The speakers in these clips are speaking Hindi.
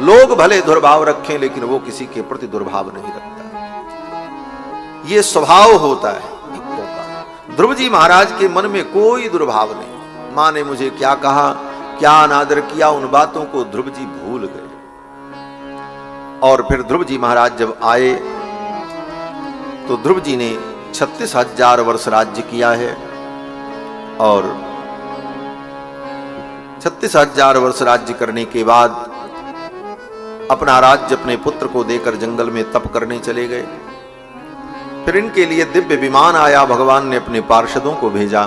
लोग भले दुर्भाव रखें लेकिन वो किसी के प्रति दुर्भाव नहीं रखता। ये स्वभाव होता है भक्तों का। ध्रुव जी महाराज के मन में कोई दुर्भाव नहीं। माँ ने मुझे क्या कहा, क्या अनादर किया, उन बातों को ध्रुव जी भूल गए। और फिर ध्रुव जी महाराज जब आए तो ध्रुव जी ने 36,000 वर्ष राज्य किया है और 36,000 वर्ष राज्य करने के बाद अपना राज्य अपने पुत्र को देकर जंगल में तप करने चले गए। फिर इनके लिए दिव्य विमान आया। भगवान ने अपने पार्षदों को भेजा।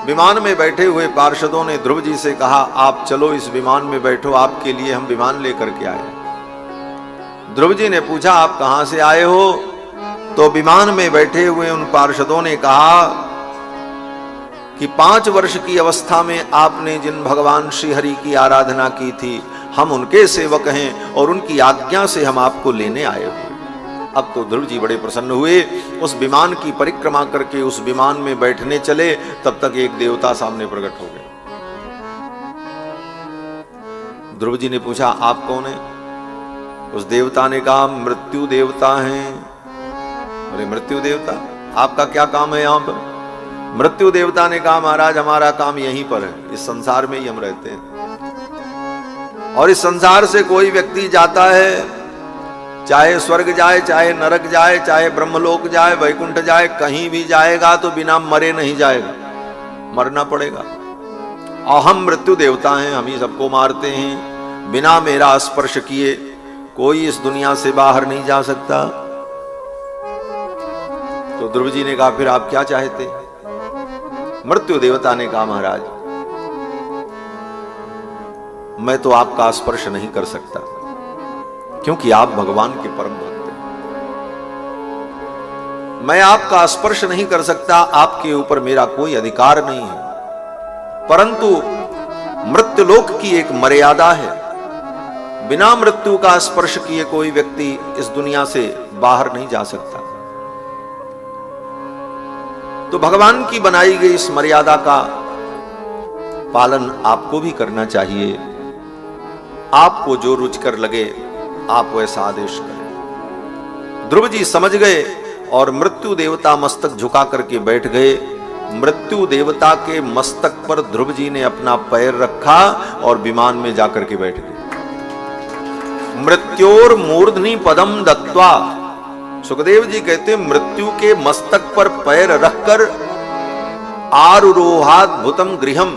विमान में बैठे हुए पार्षदों ने ध्रुव जी से कहा, आप चलो इस विमान में बैठो, आपके लिए हम विमान लेकर के आए। ध्रुव जी ने पूछा, आप कहां से आए हो? तो विमान में बैठे हुए उन पार्षदों ने कहा कि 5 वर्ष की अवस्था में आपने जिन भगवान श्री हरि की आराधना की थी, हम उनके सेवक हैं और उनकी आज्ञा से हम आपको लेने आए हुए। अब तो ध्रुव जी बड़े प्रसन्न हुए। उस विमान की परिक्रमा करके उस विमान में बैठने चले, तब तक एक देवता सामने प्रकट हो गए। ध्रुव जी ने पूछा, आप कौन हैं? उस देवता ने कहा, मृत्यु देवता हैं। अरे मृत्यु देवता, आपका क्या काम है यहां पर? मृत्यु देवता ने कहा, महाराज हमारा काम यहीं पर है, इस संसार में ही हम रहते हैं। और इस संसार से कोई व्यक्ति जाता है, चाहे स्वर्ग जाए, चाहे नरक जाए, चाहे ब्रह्मलोक जाए, वैकुंठ जाए, कहीं भी जाएगा तो बिना मरे नहीं जाएगा, मरना पड़ेगा। और हम मृत्यु देवता हैं, हम ही सबको मारते हैं। बिना मेरा स्पर्श किए कोई इस दुनिया से बाहर नहीं जा सकता। तो ध्रुव जी ने कहा, फिर आप क्या चाहते? मृत्यु देवता ने कहा, महाराज मैं तो आपका स्पर्श नहीं कर सकता क्योंकि आप भगवान के परम भक्त हैं। मैं आपका स्पर्श नहीं कर सकता, आपके ऊपर मेरा कोई अधिकार नहीं है। परंतु मृत्युलोक की एक मर्यादा है, बिना मृत्यु का स्पर्श किए कोई व्यक्ति इस दुनिया से बाहर नहीं जा सकता। तो भगवान की बनाई गई इस मर्यादा का पालन आपको भी करना चाहिए। आपको जो रुचिकर लगे आप वैसा आदेश करें। ध्रुव जी समझ गए और मृत्यु देवता मस्तक झुका करके बैठ गए। मृत्यु देवता के मस्तक पर ध्रुव जी ने अपना पैर रखा और विमान में जाकर के बैठ गए। मृत्योर मूर्धनि पदम दत्वा, सुखदेव जी कहते हैं, मृत्यु के मस्तक पर पैर रखकर आरुरोहात भूतम गृहम,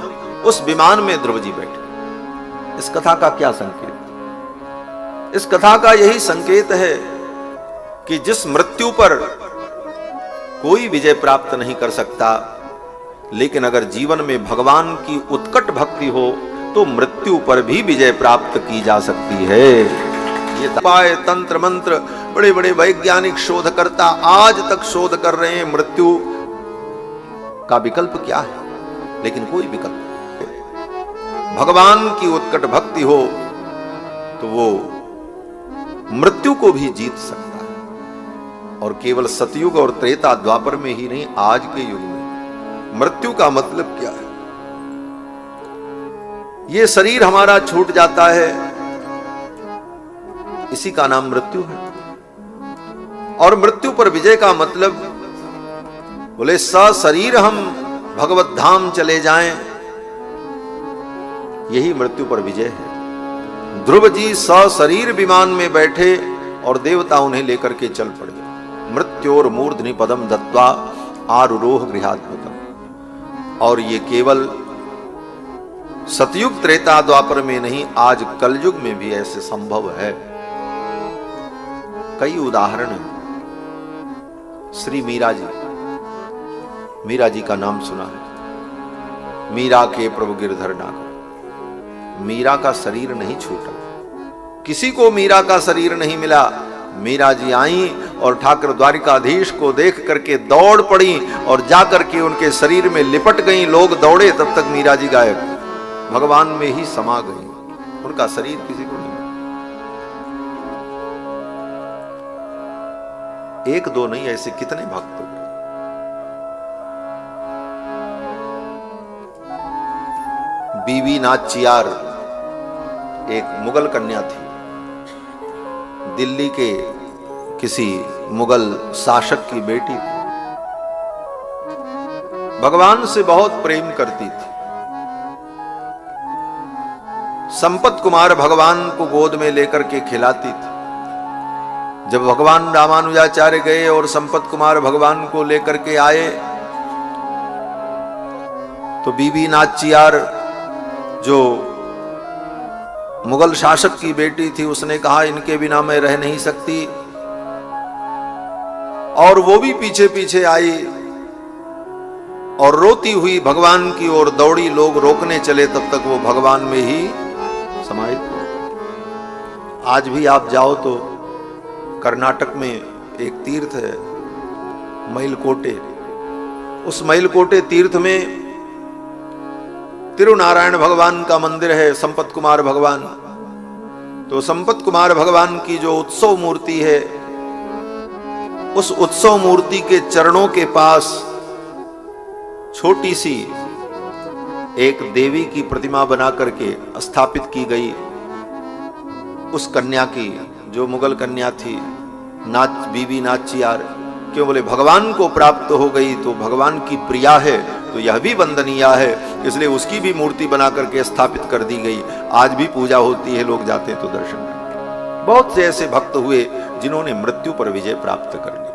उस विमान में ध्रुव जी बैठे। इस कथा का क्या संकेत? इस कथा का यही संकेत है कि जिस मृत्यु पर कोई विजय प्राप्त नहीं कर सकता, लेकिन अगर जीवन में भगवान की उत्कट भक्ति हो तो मृत्यु पर भी विजय प्राप्त की जा सकती है। ये उपाय, तंत्र मंत्र, बड़े बड़े वैज्ञानिक शोधकर्ता आज तक शोध कर रहे हैं मृत्यु का विकल्प क्या है, लेकिन कोई विकल्प नहीं। भगवान की उत्कट भक्ति हो तो वो मृत्यु को भी जीत सकता है। और केवल सतयुग और त्रेता द्वापर में ही नहीं, आज के युग में मृत्यु का मतलब क्या है? ये शरीर हमारा छूट जाता है, इसी का नाम मृत्यु है। और मृत्यु पर विजय का मतलब, बोले सशरीर हम भगवत धाम चले जाएं, यही मृत्यु पर विजय है। ध्रुव जी सशरीर विमान में बैठे और देवता उन्हें लेकर के चल पड़े। मृत्योर मूर्धनि पदम दत्वा आरुरोह गृहात्मकम। और ये केवल सतयुग त्रेता द्वापर में नहीं, आज कलयुग में भी ऐसे संभव है। कई उदाहरण हैं। श्री मीरा जी, मीरा जी का नाम सुना है। मीरा के प्रभु गिरधर नागर। मीरा का शरीर नहीं छूटा, किसी को मीरा का शरीर नहीं मिला। मीरा जी आई और ठाकुर द्वारिकाधीश को देख करके दौड़ पड़ी और जाकर के उनके शरीर में लिपट गई। लोग दौड़े, तब तक मीरा जी गायब, भगवान में ही समा गई। उनका शरीर किसी को नहीं मिला। एक दो नहीं, ऐसे कितने भक्त हो गए। बीवी नाचियार एक मुगल कन्या थी, दिल्ली के किसी मुगल शासक की बेटी थी, भगवान से बहुत प्रेम करती थी। संपत कुमार भगवान को गोद में लेकर के खिलाती थी। जब भगवान रामानुजाचार्य गए और संपत कुमार भगवान को लेकर के आए तो बीबी नाचियार जो मुगल शासक की बेटी थी उसने कहा इनके बिना मैं रह नहीं सकती, और वो भी पीछे पीछे आई और रोती हुई भगवान की ओर दौड़ी। लोग रोकने चले तब तक वो भगवान में ही समाहित हो। आज भी आप जाओ तो कर्नाटक में एक तीर्थ है मईलकोटे, उस मईलकोटे तीर्थ में तिरुनारायण भगवान का मंदिर है, संपत कुमार भगवान। तो संपत कुमार भगवान की जो उत्सव मूर्ति है, उस उत्सव मूर्ति के चरणों के पास छोटी सी एक देवी की प्रतिमा बना करके स्थापित की गई। उस कन्या की, जो मुगल कन्या थी, बीबी नाचियार, क्यों बोले भगवान को प्राप्त हो गई तो भगवान की प्रिया है तो यह भी वंदनीय है, इसलिए उसकी भी मूर्ति बना करके स्थापित कर दी गई। आज भी पूजा होती है, लोग जाते हैं तो दर्शन करते हैं। बहुत से ऐसे भक्त हुए जिन्होंने मृत्यु पर विजय प्राप्त कर ली।